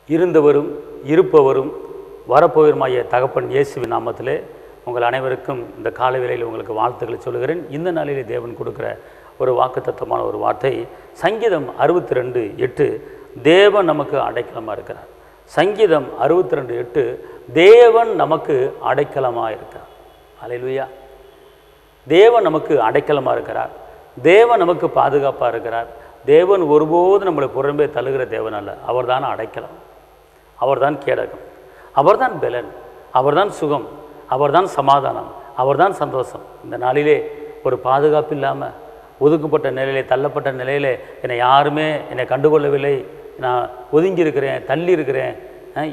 இருந்தவரும் இருப்பவரும் வரப்போவருமாகிய தகப்பன் இயேசுவின் நாமத்திலே உங்கள் அனைவருக்கும் இந்த காலை வேளையில் உங்களுக்கு வாழ்த்துக்களை சொல்கிறேன். இந்த நாளிலே தேவன் கொடுக்குற ஒரு வாக்குத்தத்தமான ஒரு வார்த்தை சங்கீதம் 62:8 தேவன் நமக்கு அடைக்கலமாக இருக்கிறார். சங்கீதம் 62:8 தேவன் நமக்கு அடைக்கலமாக இருக்கிறார். அல்லேலூயா. தேவன் நமக்கு அடைக்கலமாக இருக்கிறார். தேவன் நமக்கு பாதுகாப்பாக இருக்கிறார். தேவன் ஒருபோது நம்மளை புறம்பே தள்ளுகிற தேவன் அல்ல. அவர்தான் அடைக்கலம், அவர்தான் கேடகம், அவர்தான் பலன், அவர்தான் சுகம், அவர்தான் சமாதானம், அவர்தான் சந்தோஷம். இந்த நாளிலே ஒரு பாதுகாப்பு இல்லாமல் ஒதுக்கப்பட்ட நிலையிலே, தள்ளப்பட்ட நிலையிலே என்னை யாருமே என்னை கண்டுகொள்ளவில்லை, நான் ஒதுங்கி இருக்கிறேன், தள்ளி இருக்கிறேன்,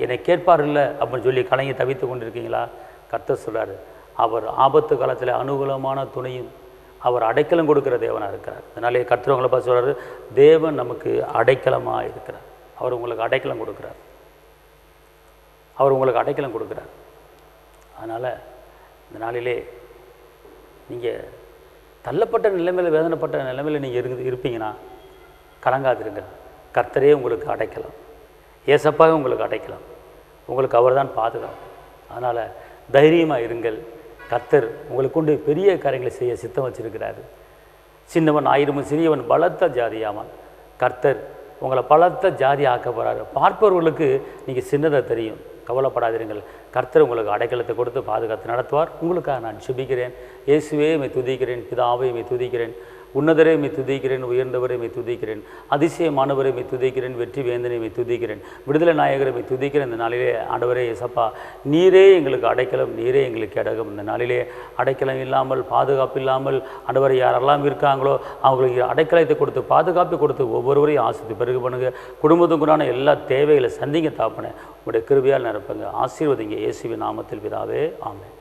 என்னை கேட்பார் இல்லை அப்படின்னு சொல்லி கலங்கி தவித்து கொண்டிருக்கீங்களா? கர்த்தர் சொல்கிறார், அவர் ஆபத்து காலத்தில் அனுகூலமான துணையும் அவர் அடைக்கலம் கொடுக்குற தேவனாக இருக்கிறார். அதனாலே கர்த்தர் உங்களை பார்த்து சொல்கிறாரு, தேவன் நமக்கு அடைக்கலமாக இருக்கிறார். அவர் உங்களுக்கு அடைக்கலம் கொடுக்குறார். அவர் உங்களுக்கு அடைக்கலம் கொடுக்குறார். அதனால் இந்த நாளிலே நீங்கள் தள்ளப்பட்ட நிலைமையில், வேதனைப்பட்ட நிலைமையில் நீங்கள் இருப்பீங்கன்னா கலங்காதிருங்க. கர்த்தரே உங்களுக்கு அடைக்கலாம், ஏசப்பாவே உங்களுக்கு அடைக்கலாம், உங்களுக்கு அவர் தான் பாதுகாப்பு. அதனால் தைரியமாக இருங்கள். கர்த்தர் உங்களுக்கு கொண்டு பெரிய காரியங்களை செய்ய சித்தம் வச்சிருக்கிறாரு. சின்னவன் ஆயிரமும் சிறியவன் பலத்த ஜாதியாவான். கர்த்தர் உங்களை பலத்த ஜாதி ஆக்க போகிறாரு. பார்ப்பவர்களுக்கு நீங்கள் சின்னதாக தெரியும். கவலைப்படாதீர்கள். கர்த்தர் உங்களுக்கு அடைக்கலத்தை கொடுத்து பாதுகாத்து நடத்துவார். உங்களுக்காக நான் ஜெபிக்கிறேன். இயேசுவே மை துதிக்கிறேன், பிதாவே மை துதிக்கிறேன், உன்னதரே மை துதிக்கிறேன், உயர்ந்தவரை மை துதிக்கிறேன், அதிசயமானவரை மை துதிக்கிறேன், வெற்றி வேந்தனை மை துதிக்கிறேன், விடுதலை நாயகரை மை துதிக்கிறேன். இந்த நாளிலே ஆண்டவரே இயேசப்பா, நீரே எங்களுக்கு அடைக்கலம், நீரே எங்களுக்கு கேடகம். இந்த நாளிலே அடைக்கலம் இல்லாமல், பாதுகாப்பு இல்லாமல் ஆண்டவரை யாரெல்லாம் இருக்காங்களோ அவங்களுக்கு அடைக்கலத்தை கொடுத்து பாதுகாப்பு கொடுத்து ஒவ்வொருவரையும் ஆசித்து பெருகு பண்ணுங்க. குடும்பத்துக்குண்டான எல்லா தேவைகளை சந்திங்க தாப்பனே. உங்களுடைய கிருபையால் நிரப்புங்க, ஆசீர்வதிங்க. இயேசுவின் நாமத்தில் பிதாவே, ஆமென்.